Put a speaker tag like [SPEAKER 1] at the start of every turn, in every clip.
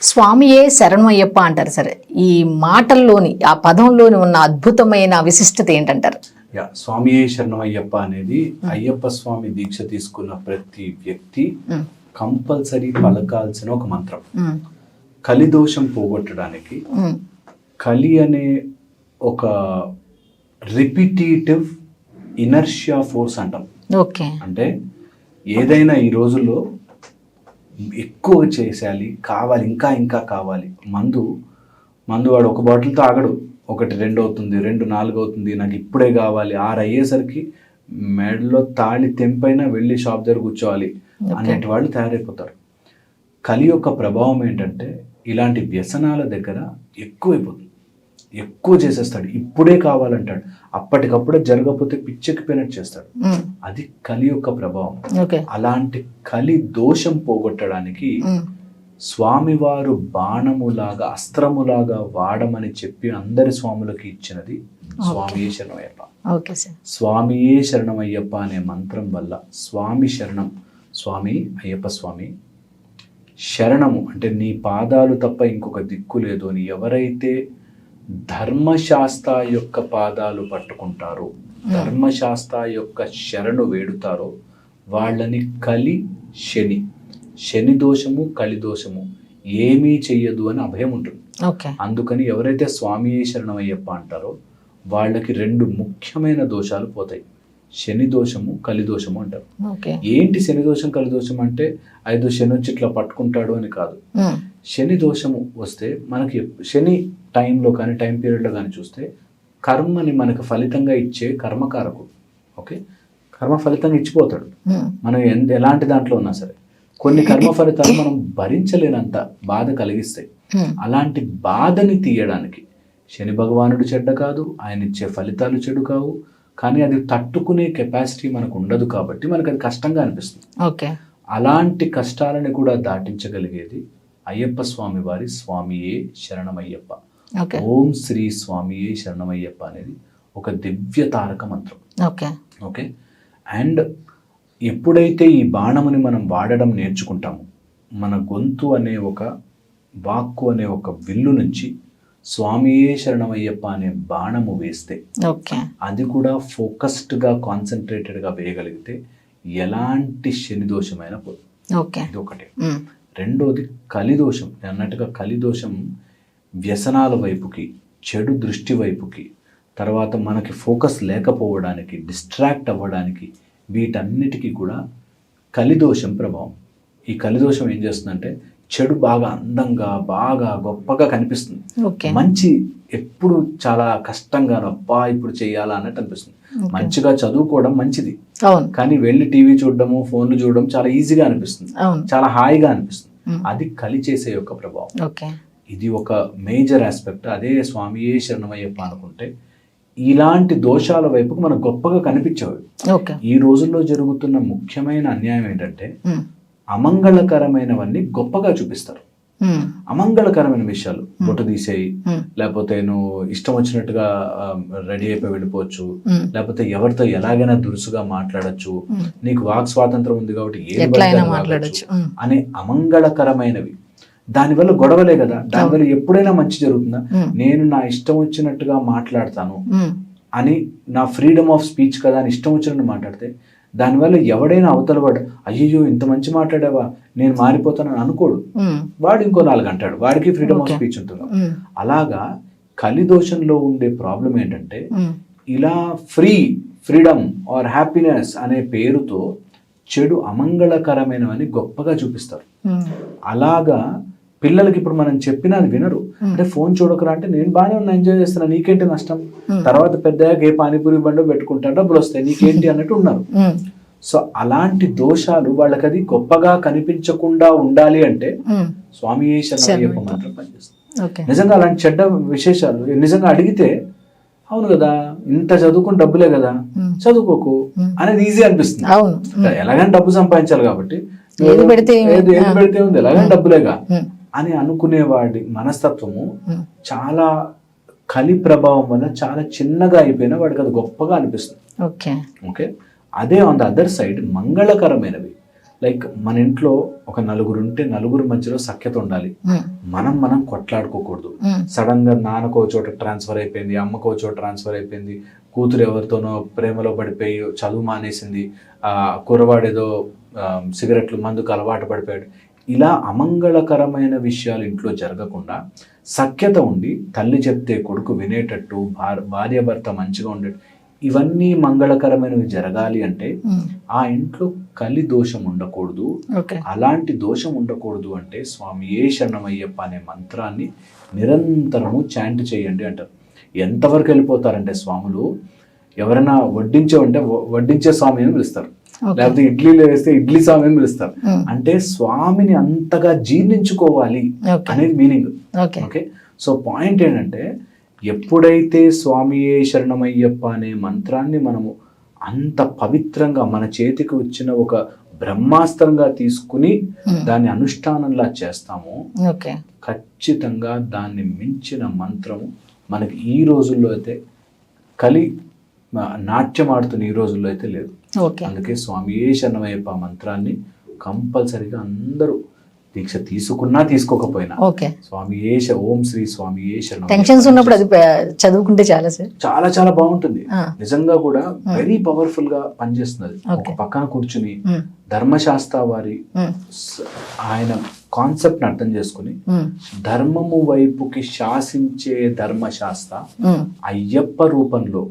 [SPEAKER 1] స్వామియే శరణమయ్యప్ప అంటారు సరే, ఈ మాటల్లోని ఆ పదంలోని ఉన్న అద్భుతమైన విశిష్టత ఏంటంటారు?
[SPEAKER 2] స్వామియే శరణమయ్యప్ప అనేది అయ్యప్ప స్వామి దీక్ష తీసుకున్న ప్రతి వ్యక్తి కంపల్సరీ పలకాల్సిన ఒక మంత్రం. కలిదోషం పోగొట్టడానికి కలి అనే ఒక రిపిటేటివ్ ఇనర్షియా ఫోర్స్ అంటాం.
[SPEAKER 1] ఓకే,
[SPEAKER 2] అంటే ఏదైనా ఈ రోజుల్లో ఎక్కువ చేసేయాలి, కావాలి, ఇంకా ఇంకా కావాలి. మందు వాడు ఒక బాటిల్ తాగడు, 1 2 అవుతుంది, 2 4 అవుతుంది, నాకు ఇప్పుడే కావాలి, 6 అయ్యేసరికి మెడలో తాళి తెంపైనా వెళ్ళి షాప్ దగ్గర కూర్చోవాలి అనేటి వాళ్ళు తయారైపోతారు. కలి యొక్క ప్రభావం ఏంటంటే ఇలాంటి వ్యసనాల దగ్గర ఎక్కువైపోతుంది, ఎక్కువ చేసేస్తాడు, ఇప్పుడే కావాలంటాడు, అప్పటికప్పుడే జరగకపోతే పిచ్చెక్కిపోయినట్టు చేస్తాడు. అది కలి యొక్క ప్రభావం. అలాంటి కలి దోషం పోగొట్టడానికి స్వామివారు బాణములాగా, అస్త్రములాగా వాడమని చెప్పి అందరి స్వాములకి ఇచ్చినది స్వామియే శరణమయ్యప్ప. స్వామియే శరణమయ్యప్ప అనే మంత్రం వల్ల స్వామి శరణం, స్వామి అయ్యప్ప స్వామి శరణము అంటే నీ పాదాలు తప్ప ఇంకొక దిక్కు లేదు అని ఎవరైతే ధర్మశాస్త్ర యొక్క పాదాలు పట్టుకుంటారో, ధర్మశాస్త్ర యొక్క శరణు వేడుతారో వాళ్ళని కలి శని దోషము కలి దోషము ఏమీ చెయ్యదు అని అభయం ఉంటుంది. అందుకని ఎవరైతే స్వామియే శరణమయ్యప్ప అంటారో వాళ్ళకి 2 ముఖ్యమైన దోషాలు పోతాయి. శని దోషము కలి దోషము అంటారు. ఏంటి శని దోషం కలి దోషం అంటే 5 శని వచ్చి ఇట్లా పట్టుకుంటాడు అని కాదు. శని దోషము వస్తే మనకి శని టైంలో కానీ టైం పీరియడ్లో కానీ చూస్తే కర్మని మనకు ఫలితంగా ఇచ్చే కర్మకారకుడు. ఓకే, కర్మ ఫలితంగా ఇచ్చిపోతాడు. మనం ఎలాంటి దాంట్లో ఉన్నా సరే కొన్ని కర్మ ఫలితాలు మనం భరించలేనంత బాధ కలిగిస్తాయి. అలాంటి బాధని తీయడానికి శని భగవానుడు చెడ్డ కాదు, ఆయన ఇచ్చే ఫలితాలు చెడు కావు, కానీ అది తట్టుకునే కెపాసిటీ మనకు ఉండదు కాబట్టి మనకు అది కష్టంగా అనిపిస్తుంది. అలాంటి కష్టాలని కూడా దాటించగలిగేది అయ్యప్ప స్వామి వారి స్వామియే శరణమయ్యప్ప. ఓం శ్రీ స్వామియే శరణమయ్యప్ప అనేది ఒక దివ్య తారక మంత్రం. ఓకే, అండ్ ఎప్పుడైతే ఈ బాణముని మనం వాడడం నేర్చుకుంటామో, మన గొంతు అనే ఒక వాక్కు అనే ఒక విల్లు నుంచి స్వామియే శరణమయ్యప్ప అనే బాణము వేస్తే అది కూడా ఫోకస్డ్గా కాన్సన్ట్రేటెడ్గా వేయగలిగితే ఎలాంటి శని దోషమైనా పోదు. ఇది ఒకటి. రెండోది కలిదోషం. అన్నట్టుగా కలిదోషం వ్యసనాల వైపుకి, చెడు దృష్టి వైపుకి, తర్వాత మనకి ఫోకస్ లేకపోవడానికి, డిస్ట్రాక్ట్ అవ్వడానికి, వీటన్నిటికీ కూడా కలిదోషం ప్రభావం. ఈ కలిదోషం ఏం చేస్తుందంటే చెడు బాగా అందంగా, బాగా గొప్పగా కనిపిస్తుంది, మంచి ఎప్పుడు చాలా కష్టంగా, అబ్బా ఇప్పుడు చెయ్యాలా అన్నట్టు అనిపిస్తుంది. మంచిగా చదువుకోవడం మంచిది, కానీ వెళ్ళి టీవీ చూడడము, ఫోన్లు చూడడం చాలా ఈజీగా అనిపిస్తుంది, చాలా హాయిగా అనిపిస్తుంది. అది కలి చేసే యొక్క ప్రభావం. ఇది ఒక మేజర్ ఆస్పెక్ట్. అదే స్వామియే శరణమయ్యప్ప అనుకుంటే ఇలాంటి దోషాల వైపుకు మనకు గొప్పగా కనిపించేవి. ఈ రోజుల్లో జరుగుతున్న ముఖ్యమైన అన్యాయం ఏంటంటే అమంగళకరమైనవన్నీ గొప్పగా చూపిస్తారు. అమంగళకరమైన విషయాలు, బొట్టు తీసేయి, లేకపోతే నువ్వు ఇష్టం వచ్చినట్టుగా రెడీ అయిపోయి వెళ్ళిపోవచ్చు, లేకపోతే ఎవరితో ఎలాగైనా దురుసుగా మాట్లాడచ్చు, నీకు వాక్ స్వాతంత్రం ఉంది కాబట్టి ఏది మాట్లాడచ్చు అనే అమంగళకరమైనవి. దానివల్ల గొడవలే కదా, దానివల్ల ఎప్పుడైనా మంచి జరుగుతుందా? నేను నా ఇష్టం వచ్చినట్టుగా మాట్లాడతాను అని, నా ఫ్రీడమ్ ఆఫ్ స్పీచ్ కదా అని ఇష్టం వచ్చినట్టు మాట్లాడితే దానివల్ల ఎవడైనా అవతల వాడు అయ్యో ఇంత మంచి మాట్లాడావా, నేను మారిపోతానని అనుకోడు, వాడు ఇంకో 4 అంటాడు, వాడికి ఫ్రీడమ్ ఆఫ్ స్పీచ్ ఉంటుంది. అలాగా కలిదోషంలో ఉండే ప్రాబ్లం ఏంటంటే ఇలా ఫ్రీడమ్ ఆర్ హ్యాపీనెస్ అనే పేరుతో చెడు అమంగళకరమైనవని గొప్పగా చూపిస్తారు. అలాగా పిల్లలకి ఇప్పుడు మనం చెప్పినా అది వినరు. అంటే ఫోన్ చూడకరా అంటే నేను బాగానే ఉన్నా, ఎంజాయ్ చేస్తున్నా, నీకేంటి నష్టం, తర్వాత పెద్దగా ఏ పానీపూరి బండో పెట్టుకుంటా, డబ్బులు వస్తాయి, నీకేంటి అన్నట్టు ఉన్నారు. సో అలాంటి దోషాలు వాళ్ళకి అది గొప్పగా కనిపించకుండా ఉండాలి అంటే స్వామియే శరణమయ్యప్ప మంత్రం పనిచేస్తుంది. నిజంగా అలాంటి చెడ్డ విశేషాలు నిజంగా అడిగితే అవును కదా, ఇంత చదువుకుని డబ్బులే కదా, చదువుకోకు అనేది ఈజీ అనిపిస్తుంది. ఎలాగైనా డబ్బు సంపాదించాలి కాబట్టి ఏది పెడితే ఉంది, ఎలాగైనా డబ్బులేగా అని అనుకునేవాడి మనస్తత్వము చాలా కలి ప్రభావం వల్ల చాలా చిన్నగా అయిపోయినా వాడికి అది గొప్పగా అనిపిస్తుంది. ఓకే, అదే ఆన్ ద అదర్ సైడ్ మంగళకరమైనవి, లైక్ మన ఇంట్లో ఒక నలుగురు ఉంటే నలుగురు మధ్యలో సఖ్యత ఉండాలి. మనం కొట్లాడుకోకూడదు. సడన్ గా నాన్నకో చోట ట్రాన్స్ఫర్ అయిపోయింది, అమ్మకో చోట ట్రాన్స్ఫర్ అయిపోయింది, కూతురు ఎవరితోనో ప్రేమలో పడిపోయి చదువు మానేసింది, కుర్రవాడేదో సిగరెట్లు మందుకు అలవాటు పడిపోయాడు. ఇలా అమంగళకరమైన విషయాలు ఇంట్లో జరగకుండా సఖ్యత ఉండి తల్లి చెప్తే కొడుకు వినేటట్టు, భార్యాభర్త మంచిగా ఉండేట్టు, ఇవన్నీ మంగళకరమైనవి జరగాలి అంటే ఆ ఇంట్లో కలి దోషం ఉండకూడదు. అలాంటి దోషం ఉండకూడదు అంటే స్వామియే శరణమయ్యప్ప అనే మంత్రాన్ని నిరంతరము చాంట్ చేయండి అంటారు. ఎంతవరకు వెళ్ళిపోతారంటే స్వాములు, ఎవరైనా వడ్డించే స్వామి అని పిలుస్తారు, లేకపోతే ఇడ్లీలో వేస్తే ఇడ్లీ స్వామి అని పిలుస్తారు. అంటే స్వామిని అంతగా జీర్ణించుకోవాలి అనేది మీనింగ్. ఓకే, సో పాయింట్ ఏంటంటే ఎప్పుడైతే స్వామియే శరణమయ్యప్ప అనే మంత్రాన్ని మనము అంత పవిత్రంగా మన చేతికి వచ్చిన ఒక బ్రహ్మాస్త్రంగా తీసుకుని దాన్ని అనుష్ఠానంలా చేస్తామో ఖచ్చితంగా దాన్ని మించిన మంత్రము మనకి ఈ రోజుల్లో అయితే నాట్యం ఆడుతున్న ఈ రోజుల్లో అయితే లేదు. అందుకే స్వామియే శరణమయ్యప్ప మంత్రాన్ని కంపల్సరిగా అందరూ దీక్ష తీసుకున్నా తీసుకోకపోయినా స్వామియే ఓం శ్రీ స్వామియే శరణం
[SPEAKER 1] టెన్షన్స్ ఉన్నప్పుడు అది చదువుకుంటే చాలా సార్
[SPEAKER 2] చాలా చాలా బాగుంటుంది. నిజంగా కూడా వెరీ పవర్ఫుల్ గా పనిచేస్తుంది. ఒక పక్కన కూర్చుని ధర్మశాస్త్ర వారి ఆయన కాన్సెప్ట్ ని అర్థం చేసుకుని ధర్మము వైపుకి శాసించే ధర్మశాస్త్ర అయ్యప్ప రూపంలో,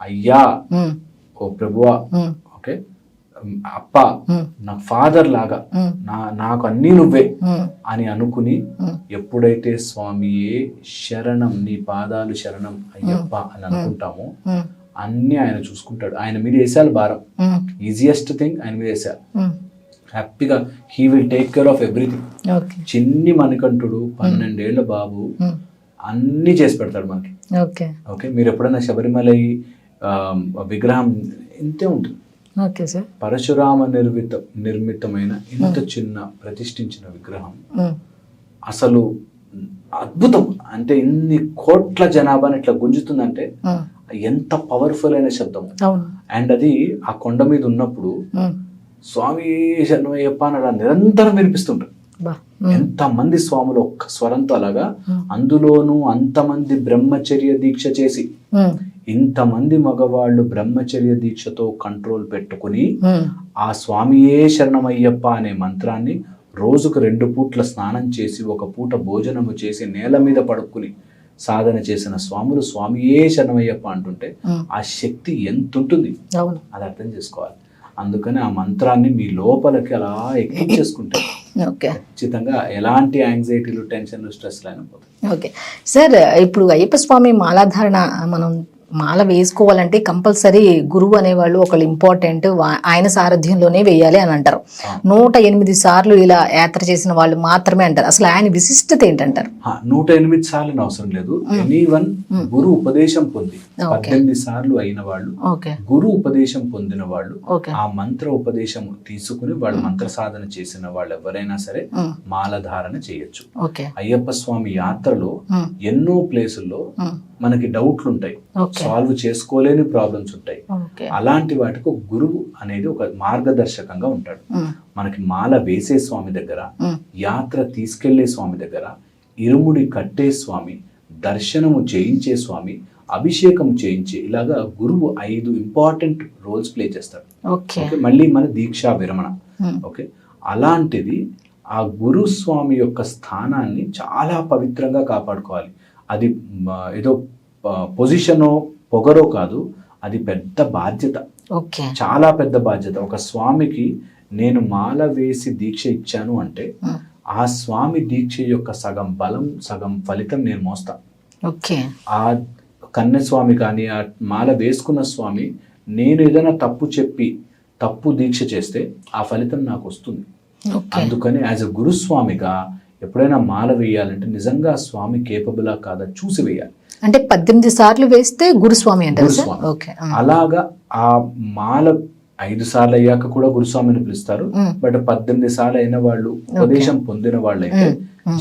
[SPEAKER 2] అయ్యా ఓ ప్రభువా, ఓకే అప్ప నా ఫాదర్ లాగా, నాకు అన్నీ నువ్వే అని అనుకుని ఎప్పుడైతే స్వామియే శరణం, నీ పాదాలు శరణం అయ్యప్ప అని అనుకుంటామో అన్ని ఆయన చూసుకుంటాడు. ఆయన మీద వేసాలి భారం, ఈజియెస్ట్ థింగ్ ఆయన మీద వేసాలి. హ్యాపీగా he will take care of everything. చిన్ని మణికంఠుడు 12 ఏళ్ల బాబు అన్ని చేసి పెడతాడు మనకి. ఓకే, మీరు ఎప్పుడైనా శబరిమల విగ్రహం ఇంతే ఉంటుంది. పరశురామ నిర్మితమైన ఇంత చిన్న ప్రతిష్ఠించిన విగ్రహం అసలు అద్భుతం. అంటే ఇన్ని కోట్ల జనాభాని ఇట్లా గుంజుతుందంటే ఎంత పవర్ఫుల్ అయిన శబ్దం. అండ్ అది ఆ కొండ మీద ఉన్నప్పుడు స్వామి శరణమయ్యప్ప అని అలా నిరంతరం వినిపిస్తుంటారు. ఎంతమంది స్వాములు ఒక్క స్వరంతో అలాగా, అందులోనూ అంతమంది బ్రహ్మచర్య దీక్ష చేసి, ఇంతమంది మగవాళ్ళు బ్రహ్మచర్య దీక్షతో కంట్రోల్ పెట్టుకుని ఆ స్వామియే శరణమయ్యప్ప అనే మంత్రాన్ని రోజుకు 2 పూట్ల స్నానం చేసి 1 పూట భోజనము చేసి నేల మీద పడుకుని సాధన చేసిన స్వాములు స్వామియే శరణమయ్యప్ప అంటుంటే ఆ శక్తి ఎంత ఉంటుంది అది అర్థం చేసుకోవాలి. అందుకని ఆ మంత్రాన్ని మీ లోపలికి అలా ఎక్కించేసుకుంటే ఖచ్చితంగా ఎలాంటి యాంగ్జైటీలు, టెన్షన్లు, స్ట్రెస్లు అయినా పోతాయి.
[SPEAKER 1] ఓకే సార్, ఇప్పుడు అయ్యప్ప స్వామి మాలాధారణ మనం మాల వేసుకోవాలంటే కంపల్సరీ గురువు అనేవాళ్ళు ఒకళ్ళు ఇంపార్టెంట్, ఆయన సారథ్యంలోనే వేయాలి అని అంటారు. 108 సార్లు ఇలా యాత్ర చేసిన వాళ్ళు మాత్రమే అంటారు. అసలు ఆయన విశిష్టత ఏంటంటారు?
[SPEAKER 2] 108 సార్లు అవసరం లేదు. ఎనీవన్ గురు ఉపదేశం పొంది 18 సార్లు అయిన వాళ్ళు, గురు ఉపదేశం పొందిన వాళ్ళు, ఆ మంత్ర ఉపదేశం తీసుకుని వాళ్ళు మంత్ర సాధన చేసిన వాళ్ళు ఎవరైనా సరే మాల ధారణ చేయొచ్చు. అయ్యప్ప స్వామి యాత్రలో ఎన్నో ప్లేసుల్లో మనకి డౌట్లు ఉంటాయి, సాల్వ్ చేసుకోలేని ప్రాబ్లమ్స్ ఉంటాయి. అలాంటి వాటికి గురువు అనేది ఒక మార్గదర్శకంగా ఉంటాడు. మనకి మాల వేసే స్వామి దగ్గర, యాత్ర తీసుకెళ్లే స్వామి దగ్గర, ఇరుముడి కట్టే స్వామి, దర్శనము చేయించే స్వామి, అభిషేకం చేయించే, ఇలాగా గురువు 5 ఇంపార్టెంట్ రోల్స్ ప్లే చేస్తాడు. మళ్ళీ మన దీక్షా విరమణ. ఓకే, అలాంటిది ఆ గురుస్వామి యొక్క స్థానాన్ని చాలా పవిత్రంగా కాపాడుకోవాలి. అది ఏదో పొజిషనో పొగరో కాదు, అది పెద్ద బాధ్యత, చాలా పెద్ద బాధ్యత. ఒక స్వామికి నేను మాల వేసి దీక్ష ఇచ్చాను అంటే ఆ స్వామి దీక్ష యొక్క సగం బలం, సగం ఫలితం నేను మోస్తా. ఆ కన్యస్వామి కానీ ఆ మాల వేసుకున్న స్వామి నేను ఏదైనా తప్పు చెప్పి తప్పు దీక్ష చేస్తే ఆ ఫలితం నాకు వస్తుంది. అందుకని యాజ్ అ గురుస్వామిగా ఎప్పుడైనా మాల వేయాలంటే నిజంగా స్వామి కేపబులా కాదా చూసి వేయాలి.
[SPEAKER 1] అంటే 18 సార్లు వేస్తే గురుస్వామి అంటారు.
[SPEAKER 2] అలాగా ఆ మాల 5 సార్లు అయ్యాక కూడా గురుస్వామిని పిలుస్తారు. బట్ 18 సార్లు అయిన వాళ్ళు, ఉపదేశం పొందిన వాళ్ళు అయితే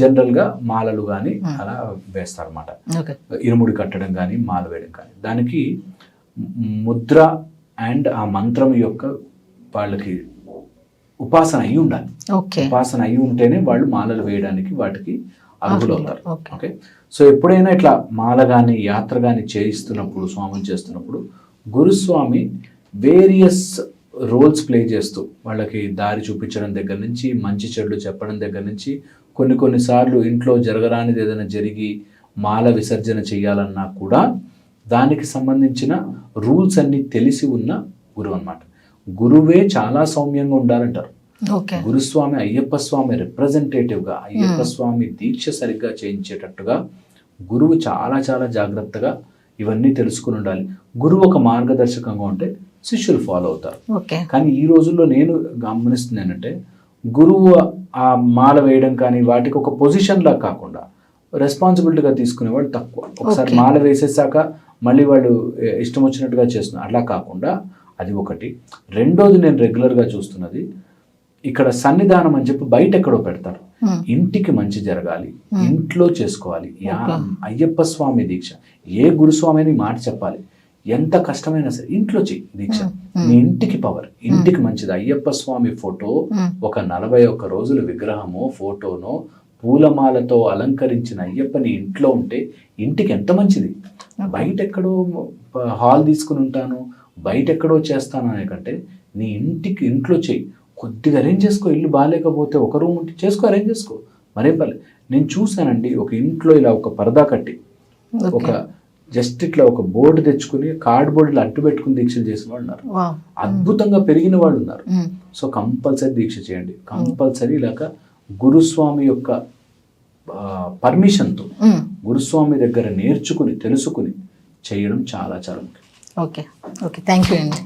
[SPEAKER 2] జనరల్ గా మాలలు గాని అలా వేస్తారు అన్నమాట. ఇరుముడి కట్టడం కానీ మాల వేయడం కానీ దానికి ముద్ర అండ్ ఆ మంత్రం యొక్క వాళ్ళకి ఉపాసన అయి ఉండాలి.
[SPEAKER 1] ఓకే.
[SPEAKER 2] ఉపాసన అయి ఉంటేనే వాళ్ళు మాలలు వేయడానికి వాటికి అర్హులవుతారు.
[SPEAKER 1] ఓకే.
[SPEAKER 2] ఓకే. సో ఎప్పుడైనా ఇట్లా మాల కానీ యాత్ర కానీ చేయిస్తున్నప్పుడు, స్వామిని చేస్తున్నప్పుడు గురుస్వామి వేరియస్ రోల్స్ ప్లే చేస్తూ వాళ్ళకి దారి చూపించడం దగ్గర నుంచి, మంచి చెడులు చెప్పడం దగ్గర నుంచి, కొన్నిసార్లు ఇంట్లో జరగరానిది ఏదైనా జరిగి మాల విసర్జన చేయాలన్నా కూడా దానికి సంబంధించిన రూల్స్ అన్నీ తెలిసి ఉన్న గురువు అన్నమాట. గురువే చాలా సౌమ్యంగా ఉండాలంటారు.
[SPEAKER 1] ఓకే.
[SPEAKER 2] గురుస్వామి అయ్యప్ప స్వామి రిప్రజెంటేటివ్గా, అయ్యప్ప స్వామి దీక్ష సరిగ్గా చేయించేటట్టుగా గురువు చాలా చాలా జాగ్రత్తగా ఇవన్నీ తెలుసుకుని ఉండాలి. గురువు ఒక మార్గదర్శకంగా ఉంటే శిష్యులు ఫాలో అవుతారు.
[SPEAKER 1] ఓకే.
[SPEAKER 2] కానీ ఈ రోజుల్లో నేను గమనిస్తుంది ఏంటంటే గురువు ఆ మాల వేయడం కానీ వాటికి ఒక పొజిషన్లా కాకుండా రెస్పాన్సిబిలిటీగా తీసుకునేవాళ్ళు తక్కువ. ఒకసారి మాల వేసేసాక మళ్ళీ వాళ్ళు ఇష్టం వచ్చినట్టుగా చేస్తున్నారు. అలా కాకుండా అది ఒకటి. రెండోది నేను రెగ్యులర్గా చూస్తున్నది, ఇక్కడ సన్నిధానం అని చెప్పి బయట ఎక్కడో పెడతారు. ఇంటికి మంచి జరగాలి, ఇంట్లో చేసుకోవాలి. అయ్యప్ప స్వామి దీక్ష ఏ గురుస్వామి అని మాట చెప్పాలి, ఎంత కష్టమైనా సరే ఇంట్లో చెయ్యి దీక్ష. నీ ఇంటికి పవర్, ఇంటికి మంచిది. అయ్యప్ప స్వామి ఫోటో ఒక 41 రోజుల విగ్రహమో ఫోటోనో పూలమాలతో అలంకరించిన అయ్యప్పని ఇంట్లో ఉంటే ఇంటికి ఎంత మంచిది. బయట ఎక్కడో హాల్ తీసుకుని ఉంటాను, బయట ఎక్కడో చేస్తాను అనే కంటే నీ ఇంట్లో చెయ్యి. కొద్దిగా అరేంజ్ చేసుకో. ఇల్లు బాగాలేకపోతే ఒక రూమ్ ఉంటే చేసుకో, అరేంజ్ చేసుకో, మరేం పర్లేదు. నేను చూశానండి ఒక ఇంట్లో ఇలా ఒక పరదా కట్టి ఒక జస్ట్ ఇట్లా ఒక బోర్డు తెచ్చుకుని కార్డ్బోర్డులో అట్టు పెట్టుకుని దీక్షలు చేసిన వాళ్ళు ఉన్నారు. అద్భుతంగా పెరిగిన వాళ్ళు ఉన్నారు. సో కంపల్సరీ దీక్ష చేయండి. కంపల్సరీ ఇలాగ గురుస్వామి యొక్క పర్మిషన్తో గురుస్వామి దగ్గర నేర్చుకుని తెలుసుకుని చేయడం చాలా చాలా ముఖ్యం.
[SPEAKER 1] ఓకే. ఓకే. థ్యాంక్ యూ అండి.